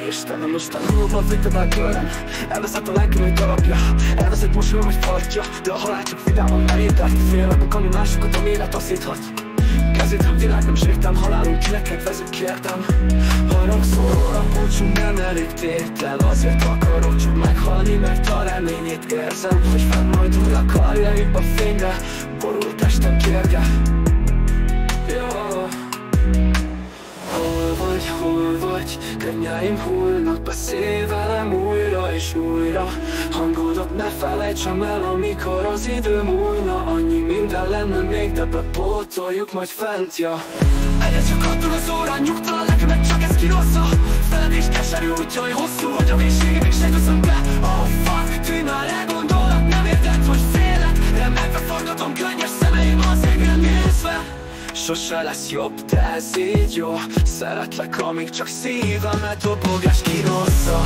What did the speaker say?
Istenem, Isten húlva vitted a tőlem. Elveszett a lelkem darabja, elveszett mosolyom egy fartja. De a halál csak vidáman merített. Félrebek, ami másokat a élet taszíthat. Kezét a világ nem sértem, halálunk kinek vezük kértem. Haragszóra búcsunk, nem elég tétel. Azért akarok csak meghalni, mert a reményét érzem, hogy fenn majd új a karjaim a fényre. Borult testem kérge. Hol vagy? Könnyeim hullnak, beszélj velem újra és újra. Hangodat ne felejtsem el, amikor az idő múlna. Annyi minden lenne még, de bepótoljuk majd fent, ja. Egyre csak attól az órán, nyugtalan lelkemet csak ez kirossza. Veled és keserű útjai hosszú, hogy a végségig még se köszön be. Oh fuck, tűnál elgondolnak, nem érted, hogy félek. Remegve forgatom könnyes szemeim az égre nézve. Sose lesz jobb, de ez így jó. Szeretlek, amíg csak szívemet dobogás kirossza.